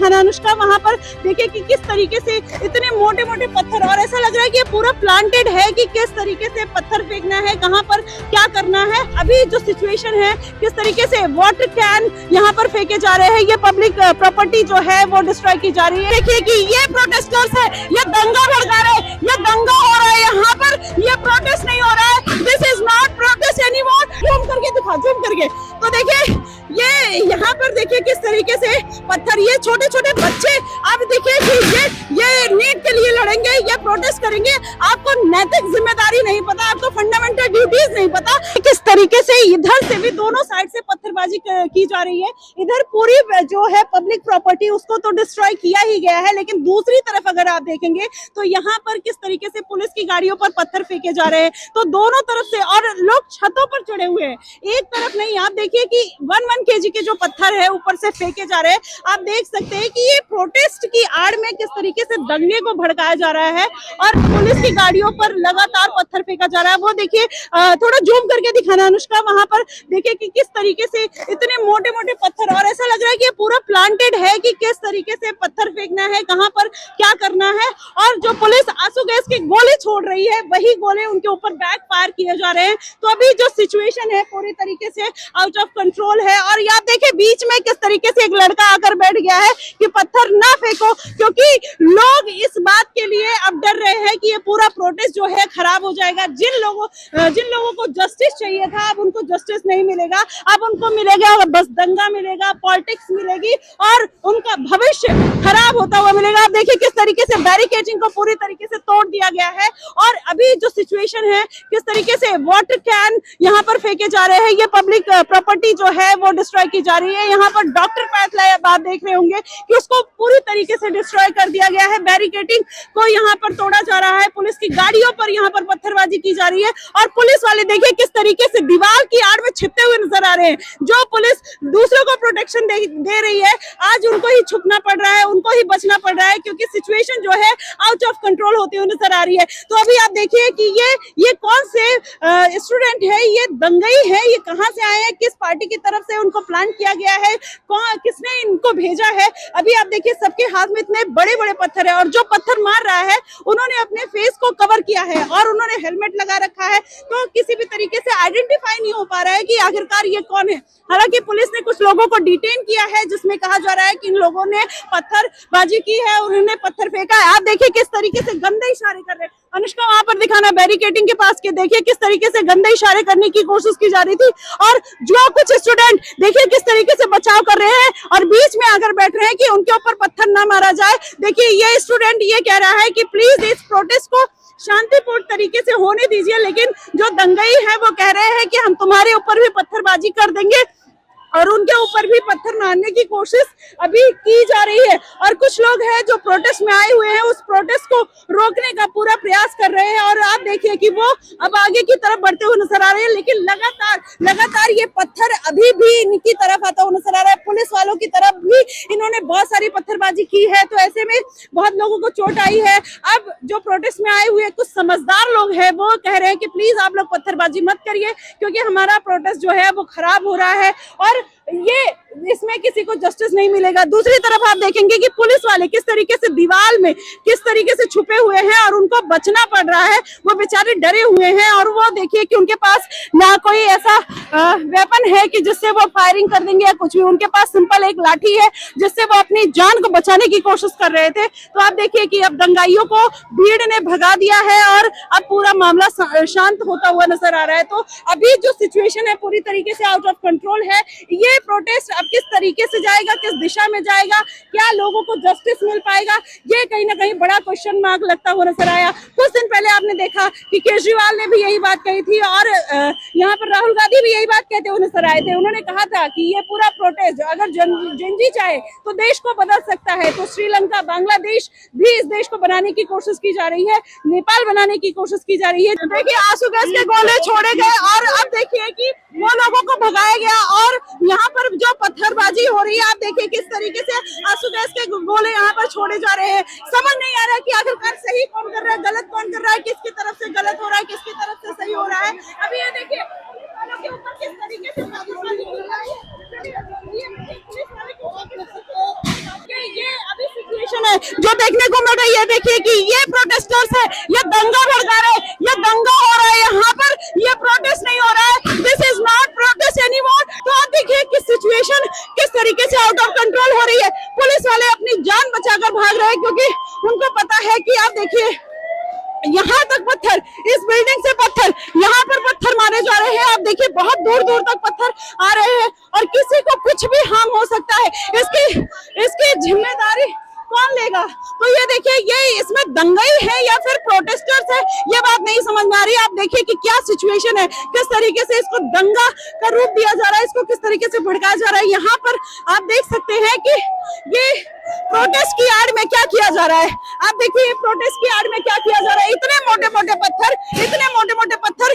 दिखाना अनुष्का, वहाँ पर देखिए कि किस तरीके से इतने मोटे मोटे पत्थर, और ऐसा लग रहा है कि ये पूरा प्लांटेड है कि किस तरीके से पत्थर फेंकना है, कहाँ पर क्या करना है। अभी जो सिचुएशन है, किस तरीके से वाटर कैन यहाँ पर फेंके जा रहे हैं, ये पब्लिक प्रॉपर्टी जो है वो डिस्ट्रॉय की जा रही है। देखिए कि ये प्रोटेस्टर्स है, ये दंगा भड़का रहे हैं, ये दंगा हो रहा है यहाँ पर, ये प्रोटेस्ट नहीं हो रहा है। This is not protest anymore. Zoom करके दिखा, जूम करके तो देखिए ये यहाँ पर देखिए किस तरीके से पत्थर, ये छोटे छोटे बच्चे, आप देखिए कि ये नीट के लिए लड़ेंगे, ये प्रोटेस्ट करेंगे। आपको नैतिक जिम्मेदारी नहीं पता, आपको फंडामेंटल ड्यूटीज नहीं पता। किस तरीके से इधर से भी दोनों साइड से पत्थरबाजी की जा रही है। इधर पूरी जो है पब्लिक प्रॉपर्टी, उसको तो डिस्ट्रॉय किया ही गया है, लेकिन दूसरी तरफ अगर आप देखेंगे तो यहाँ पर किस तरीके से पुलिस की गाड़ियों पर पत्थर फेंके जा रहे हैं। तो दोनों तरफ से, और लोग छतों पर चढ़े हुए हैं, एक तरफ नहीं। आप देखिए कि 1 केजी के जो पत्थर है ऊपर से फेंके जा रहे हैं। आप देख सकते हैं कि ये प्रोटेस्ट की आड़ में किस तरीके से दंगे को भड़काया जा रहा है, और पुलिस की गाड़ियों पर लगातार पत्थर फेंका जा रहा है। वो देखिए, थोड़ा जूम करके दिखाना अनुष्का, वहां पर देखिए कि किस तरीके से इतने मोटे मोटे पत्थर, और ऐसा लग रहा है कि ये पूरा प्लांटेड है कि किस तरीके से पत्थर फेंकना है, कहाँ पर क्या करना है। और जो पुलिस आंसू गैस के गोले छोड़ रही है, वही गोले उनके ऊपर बैक फायर किए जा रहे हैं। तो अभी जो सिचुएशन है पूरी तरीके से आउट ऑफ कंट्रोल है। और आप देखिए बीच में किस तरीके से एक लड़का आकर बैठ गया है कि पत्थर ना फेंको, क्योंकि लोग इस बात के लिए अब डर रहे हैं कि ये पूरा प्रोटेस्ट जो है खराब हो जाएगा। जिन लोगों को जस्टिस चाहिए था, अब उनको जस्टिस नहीं मिलेगा, अब उनको मिलेगा बस दंगा मिलेगा, पॉलिटिक्स मिलेगी, और उनका भविष्य खराब होता हुआ मिलेगा। आप देखिए किस तरीके से बैरिकेडिंग को पूरी तरीके से तोड़ दिया गया है, और अभी जो सिचुएशन है, किस तरीके से वाटर कैन यहाँ पर फेंके जा रहे हैं, ये पब्लिक प्रॉपर्टी जो है वो डिस्ट्रॉय की जा रही है। यहाँ पर डॉक्टर पैथलैब आप देख रहे होंगे कि उसको पूरी तरीके से डिस्ट्रॉय कर दिया गया है। बैरिकेडिंग को यहाँ पर तोड़ा जा रहा है, पुलिस की गाड़ियों पर यहाँ पर पत्थरबाजी की जा रही है, और पुलिस वाले देखिए किस तरीके से दीवार की आड़ में छिपते हुए नजर आ रहे हैं। जो पुलिस दूसरों को प्रोटेक्शन दे रही है, आज उनको ही छुपना पड़ रहा है, उनको ही बचना पड़ रहा है, क्योंकि सिचुएशन जो है आउट ऑफ कंट्रोल होती हुई नजर आ रही है। तो अभी आप देखिए कि ये कौन से स्टूडेंट है, ये दंगई है, ये कहाँ से आए हैं, किस पार्टी की तरफ से उनको प्लान किया गया है, किसने इनको भेजा है। अभी आप देखिए सबके हाथ में इतने बड़े बड़े पत्थर है, और जो पत्थर मार रहा है उन्होंने अपने फेस को कवर किया है और उन्होंने हेलमेट लगा रखा है। तो किसी भी तरीके से आइडेंटिफाई नहीं हो पा रहा है कि आखिरकार ये कौन है। हालांकि पुलिस ने कुछ लोगों को डिटेन किया है, जिसमें कहा जा रहा है कि इन लोगों ने पत्थरबाजी की है और उन्होंने पत्थर फेंका है। आप देखिए किस तरीके से गंदे इशारे कर रहे हैं। अनुष्का, वहां पर दिखाना बैरिकेडिंग के पास के, देखिए किस तरीके से गंदे इशारे करने की कोशिश की जा रही थी, और जो कुछ स्टूडेंट देखिए किस तरीके से बचाव कर रहे हैं और बीच में आकर बैठ रहे हैं कि उनके ऊपर पत्थर ना मारा जाए। देखिए ये स्टूडेंट ये कह रहा है कि प्लीज इस प्रोटेस्ट को शांतिपूर्ण तरीके से होने दीजिए, लेकिन जो दंगई है वो कह रहे हैं कि हम तुम्हारे ऊपर भी पत्थरबाजी कर देंगे, और उनके ऊपर भी पत्थर मारने की कोशिश अभी की जा रही है। और कुछ लोग हैं जो प्रोटेस्ट में आए हुए हैं, उस प्रोटेस्ट को रोकने का पूरा प्रयास कर रहे हैं, और आप देखिए कि वो अब आगे की तरफ बढ़ते हुए नजर आ रहे हैं, लेकिन लगातार ये पत्थर अभी भी इनकी तरफ आता हुआ नजर आ रहा है। पुलिस वालों की तरफ भी इन्होंने बहुत सारी पत्थरबाजी की है, तो ऐसे में बहुत लोगों को चोट आई है। अब जो प्रोटेस्ट में आए हुए कुछ समझदार लोग हैं, वो कह रहे हैं कि प्लीज आप लोग पत्थरबाजी मत करिए, क्योंकि हमारा प्रोटेस्ट जो है वो खराब हो रहा है, और ये इसमें किसी को जस्टिस नहीं मिलेगा। दूसरी तरफ आप देखेंगे कि पुलिस वाले किस तरीके से दीवार में किस तरीके से छुपे हुए हैं, और उनको बचना पड़ रहा है, वो बेचारे डरे हुए हैं। और वो देखिए कि उनके पास ना कोई ऐसा वेपन है कि जिससे वो फायरिंग कर देंगे या कुछ भी, उनके पास सिंपल एक लाठी है जिससे वो अपनी जान को बचाने की कोशिश कर रहे थे। तो आप देखिए कि अब दंगाइयों को भीड़ ने भगा दिया है, और अब पूरा मामला शांत होता हुआ नजर आ रहा है। तो अभी जो सिचुएशन है पूरी तरीके से आउट ऑफ कंट्रोल है। ये प्रोटेस्ट अब किस तरीके से जाएगा, किस दिशा में जाएगा, क्या लोगों को जस्टिस मिल पाएगा, ये कहीं ना कहीं बड़ा क्वेश्चन मार्क लगता हुआ नजर आया। कुछ दिन पहले आपने देखा कि केजरीवाल ने भी यही बात कही थी, और यहाँ पर राहुल गांधी भी यही बात कहते हुए नजर आए थे। उन्होंने कहा था कि ये पूरा प्रोटेस्ट अगर जेनजी चाहे तो देश को बदल सकता है। तो श्रीलंका, बांग्लादेश भी इस देश को बनाने की कोशिश की जा रही है, नेपाल बनाने की कोशिश की जा रही है। देखिए आंसू गैस के गोले छोड़े गए, और अब देखिए कि वो लोगों को भगाया गया, और यहाँ पर जो पत्थरबाजी हो रही है, आप देखिए किस तरीके से आंसू गैस के गोले यहाँ पर छोड़े जा रहे हैं। समझ नहीं आ रहा है कि आखिरकार सही कौन कर रहा है, गलत कौन कर रहा है, किसकी तरफ से गलत हो रहा है, किसकी तरफ से सही हो रहा है। अभी ये देखिए के ऊपर किस तरीके से पाकिस्तानी हो रहा है, ये पुलिस वाले को ये है जो देखने को मिल रही है। देखिए कि ये प्रोटेस्टर्स है, ये दंगा भड़का रहे हैं, ये दंगा हो रहा है यहाँ पर, ये प्रोटेस्ट नहीं हो रहा है, this is not protest anymore. तो आप देखिए कि सिचुएशन किस तरीके से आउट ऑफ कंट्रोल हो रही है। पुलिस वाले अपनी जान बचाकर भाग रहे हैं क्योंकि उनको पता है कि आप देखिए यहाँ तक पत्थर, इस बिल्डिंग से पत्थर, यहाँ पर पत्थर मारे जा रहे हैं। आप देखिए बहुत दूर दूर तक पत्थर आ रहे हैं और किसी को कुछ भी हार्म हो सकता है। इसकी जिम्मेदारी कौन लेगा? तो ये देखिए, ये इसमें दंगाई है या फिर प्रोटेस्टर्स है, ये बात नहीं समझ में आ रही है। आप देखिए कि क्या सिचुएशन है, किस तरीके से इसको दंगा का रूप दिया जा रहा है, इसको किस तरीके से भड़काया जा रहा है। यहाँ पर आप देख सकते हैं कि ये प्रोटेस्ट की आड़ में क्या किया जा रहा है। आप देखिए प्रोटेस्ट की आड़ में क्या किया जा रहा है। इतने मोटे मोटे पत्थर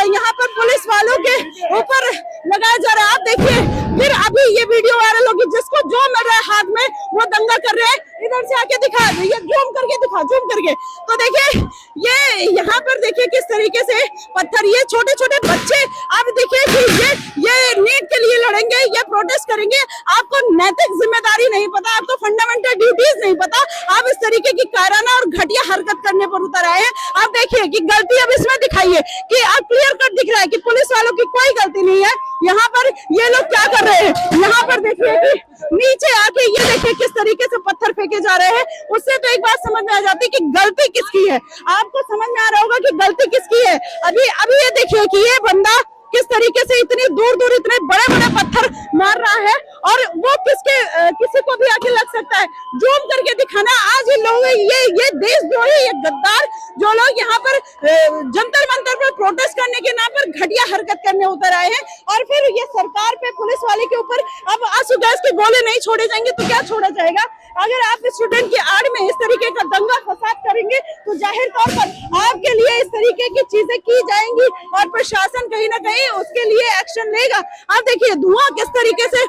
यहाँ पर पुलिस वालों के ऊपर लगाया जा रहा है। आप देखिए फिर अभी ये वीडियो वायरल होगी, जिसको जो मिल रहा है हाथ में वो दंगा कर रहे हैं। इधर से आके दिखा, ये जूम करके। तो देखिए ये यहाँ पर देखिए किस तरीके से पत्थर, ये छोटे छोटे बच्चे, आप देखिए कि ये नीट के लिए लड़ेंगे, ये प्रोटेस्ट करेंगे। आपको नैतिक जिम्मेदारी नहीं पता, आपको फंडामेंटल ड्यूटीज नहीं पता, आप इस तरीके की कायराना और घटिया हरकत करने पर उतर आए हैं। आप देखिए कि गलती अब इसमें दिखाइए कि आप क्लियर कट दिख रहा है कि पुलिस वालों की कोई गलती नहीं है। यहाँ पर ये लोग क्या कर रहे हैं, यहाँ पर देखिए कि नीचे आके ये देखिए किस तरीके से पत्थर फेंके जा रहे हैं। उससे तो एक बात समझ में आ जाती है कि गलती किसकी है। आपको समझ में आ रहा होगा कि गलती किसकी है। अभी ये देखिए कि ये बंदा किस तरीके से इतनी दूर दूर इतने बड़े बड़े पत्थर मार रहा है और वो किसी को भी आके लग सकता है। जूम करके दिखाना, आज ये लोग, ये देश जो है, ये गद्दार जो लोग यहाँ पर जंतर मंतर पर प्रोटेस्ट करने के नाम पर घटिया हरकत करने उतर आए हैं और फिर ये सरकार पे, पुलिस वाले के ऊपर अब आंसू गैस के गोले नहीं छोड़े जाएंगे तो क्या छोड़ा जाएगा। अगर आप स्टूडेंट की आड़ में इस तरीके का दंगा फसाद करेंगे तो जाहिर तौर पर आपके लिए इस तरीके की चीजें की जाएंगी और प्रशासन कहीं ना कहीं उसके लिए एक्शन लेगा। आप देखिए धुआं किस तरीके से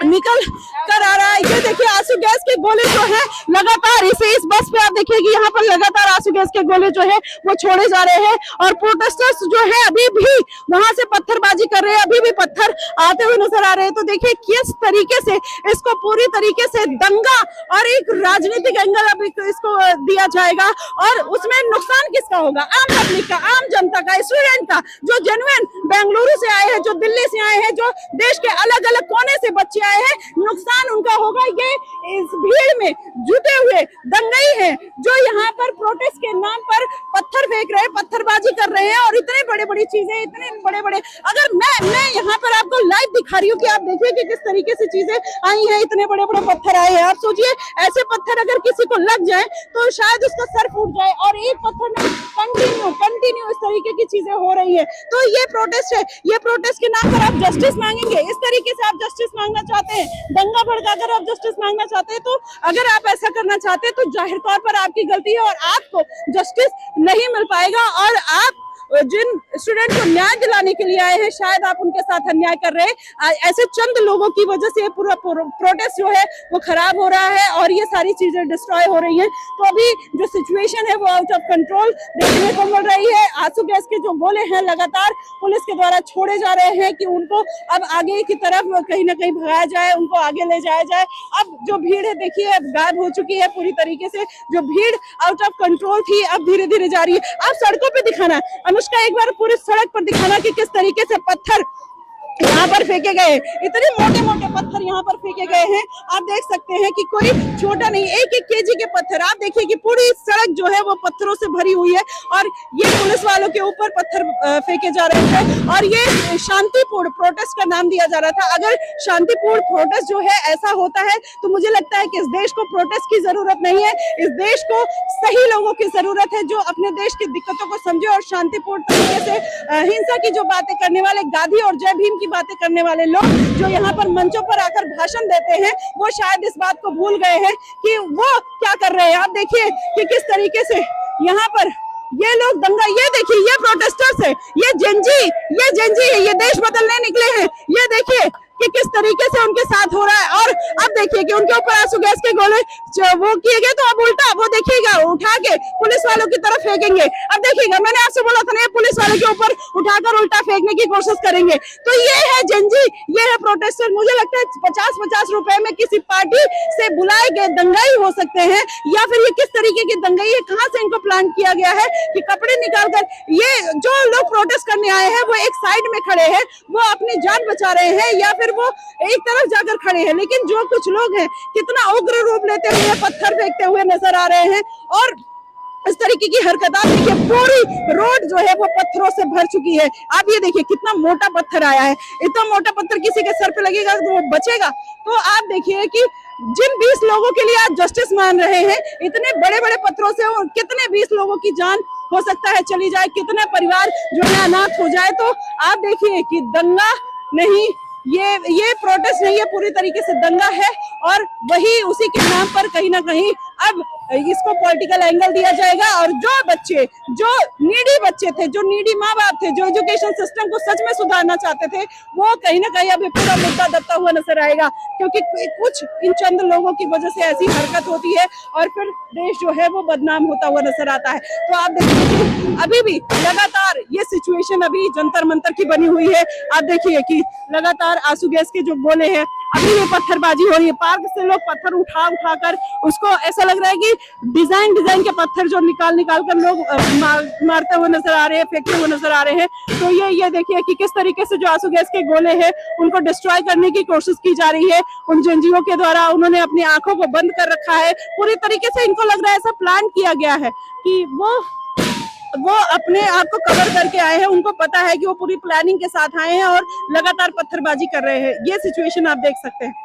निकल कर आ रहा है। ये देखिए आंसू गैस के गोले जो है लगातार इस बस पे आप देखिए कि यहाँ पर लगातार आंसू गैस के गोले जो है वो छोड़े जा रहे हैं और प्रोटेस्टर्स जो है अभी भी वहां से पत्थरबाजी कर रहे हैं, अभी भी पत्थर आते हुए नजर आ रहे हैं। तो देखिए किस तरीके से इसको पूरी तरीके से दंगा और एक राजनीतिक एंगल अब इसको दिया जाएगा और उसमें नुकसान किसका होगा? आम पब्लिक का, आम जनता का, स्टूडेंट का, जो जेन्युइन बेंगलुरु से आए हैं, जो दिल्ली से आए हैं, जो देश के अलग अलग कोने से बच्चे आए हैं, नुकसान उनका होगा। ये इस भीड़ में जुटे हुए दंगाई हैं जो यहाँ पर प्रोटेस्ट के नाम पर पत्थर फेंक रहे हैं, पत्थरबाजी कर रहे हैं और इतने बड़े बड़ी चीजें, इतने बड़े बड़े, अगर मैं यहाँ पर आपको लाइव दिखा रही हूँ कि आप देखिए कि किस तरीके से चीजें आई हैं, इतने बड़े बड़े पत्थर आए हैं। आप सोचिए ऐसे पत्थर अगर किसी को लग जाए तो शायद उसका सर फूट जाए और एक पत्थर में कंटिन्यू इस तरीके की चीजें हो रही है। तो ये प्रोटेस्ट है, ये प्रोटेस्ट के नाम पर आप जस्टिस मांगेंगे, इस तरीके से आप जस्टिस मांगना चाहते हैं, दंगा भड़काकर आप जस्टिस मांगना चाहते हैं। तो अगर आप ऐसा करना चाहते हैं तो जाहिर तौर पर आपकी गलती है और आपको जस्टिस नहीं मिल पाएगा और आप जिन स्टूडेंट को न्याय दिलाने के लिए आए हैं शायद आप उनके साथ अन्याय कर रहे हैं। ऐसे चंद लोगों की वजह से पूरा प्रोटेस्ट जो है वो खराब हो रहा है और ये सारी चीजें डिस्ट्रॉय हो रही हैं। तो अभी जो सिचुएशन है वो आउट ऑफ कंट्रोल देखने को मिल रही है। आंसू गैस के जो गोले हैं लगातार पुलिस के द्वारा छोड़े जा रहे हैं कि उनको अब आगे की तरफ कहीं ना कहीं भगाया जाए, उनको आगे ले जाया जाए। अब जो भीड़ है देखिए अब गायब हो चुकी है पूरी तरीके से, जो भीड़ आउट ऑफ कंट्रोल थी अब धीरे धीरे जा रही है। आप सड़कों पे दिखाना, अनुष्का एक बार पूरी सड़क पर दिखाना कि किस तरीके से पत्थर यहाँ पर फेंके गए, इतने मोटे मोटे पत्थर यहाँ पर फेंके गए हैं। आप देख सकते हैं कि कोई छोटा नहीं, एक केजी के पत्थर। आप देखिए कि पूरी सड़क जो है वो पत्थरों से भरी हुई है और ये पुलिस वालों के ऊपर पत्थर फेंके जा रहे थे और ये शांतिपूर्ण प्रोटेस्ट का नाम दिया जा रहा था। अगर शांतिपूर्ण प्रोटेस्ट जो है ऐसा होता है तो मुझे लगता है कि इस देश को प्रोटेस्ट की जरूरत नहीं है, इस देश को सही लोगों की जरूरत है जो अपने देश की दिक्कतों को समझे और शांतिपूर्ण तरीके से हिंसा की जो बातें करने वाले, गांधी और जय भीम की बातें करने वाले लोग जो यहाँ पर मंचों पर आकर भाषण देते हैं वो शायद इस बात को भूल गए हैं कि वो क्या कर रहे हैं। आप देखिए कि किस तरीके से यहाँ पर ये लोग दंगा, ये देखिए ये प्रोटेस्टर्स है, ये जेंजी है, ये देश बदलने निकले हैं। ये देखिए कि किस तरीके से उनके साथ हो रहा है। और अब देखिए कि उनके ऊपर आंसू गैस के गोले वो किए गए, तो अब उल्टा वो देखिएगा उठा के पुलिस वालों की तरफ फेंकेंगे। अब देखिएगा, मैंने आपसे बोला था ना, ये पुलिस वालों के ऊपर उठाकर उल्टा फेंकने की कोशिश करेंगे। तो ये है जेनजी, ये है प्रोटेस्टर। मुझे लगता है 50-50 रुपए में किसी पार्टी से बुलाए गए दंगाई हो सकते हैं, या फिर ये किस तरीके की दंगाई है, कहां से इनको प्लान किया गया है कि कपड़े निकालकर ये जो लोग प्रोटेस्ट करने आए हैं वो एक साइड में खड़े हैं, वो अपनी जान बचा रहे हैं, या फिर वो एक तरफ जाकर खड़े हैं। लेकिन जो कुछ लोग हैं कितना उग्र रूप लेते हुए पत्थर फेंकते हुए नजर आ रहे हैं, और इस तरीके की हरकत देखिए, पूरी रोड जो है वो पत्थरों से भर चुकी है। आप ये देखिए कितना मोटा पत्थर आया है, इतना मोटा पत्थर किसी के सर पे लगेगा तो वो बचेगा। तो आप देखिए कि जिन 20 लोगों के लिए आप जस्टिस मान रहे हैं, इतने बड़े बड़े पत्थरों से कितने 20 लोगों की जान हो सकता है चली जाए, कितने परिवार जो है अनाथ हो जाए। तो आप देखिए कि दंगा नहीं, ये प्रोटेस्ट नहीं है, पूरी तरीके से दंगा है। और वही उसी के नाम पर कहीं ना कहीं अब इसको पॉलिटिकल एंगल दिया जाएगा। और जो बच्चे, जो नीडी बच्चे थे, जो नीडी माँ बाप थे, जो एजुकेशन सिस्टम को सच में सुधारना चाहते थे, वो कहीं ना कहीं अब पूरा मुद्दा दबता हुआ नजर आएगा, क्योंकि कुछ इन चंद लोगों की वजह से ऐसी हरकत होती है और फिर देश जो है वो बदनाम होता हुआ नजर आता है। तो आप देखिए अभी भी लगातार ये सिचुएशन अभी जंतर मंतर की बनी हुई है। आप देखिए कि लगातार आंसू गैस के जो गोले हैं, अभी ये पत्थरबाजी हो रही है। पार्क से लोग पत्थर उठा कर उसको, ऐसा लग रहा है कि डिजाइन के पत्थर जो निकाल कर लोग मारते हुए नजर आ रहे हैं, फेंकते हुए नजर आ रहे हैं। तो ये देखिए कि किस तरीके से जो आंसू गैस के गोले हैं उनको डिस्ट्रॉय करने की कोशिश की जा रही है उन जेएनजीओ के द्वारा। उन्होंने अपनी आंखों को बंद कर रखा है, पूरी तरीके से इनको लग रहा है ऐसा प्लान किया गया है कि वो अपने आप को कवर करके आए हैं। उनको पता है कि वो पूरी प्लानिंग के साथ आए हैं और लगातार पत्थरबाजी कर रहे हैं। ये सिचुएशन आप देख सकते हैं।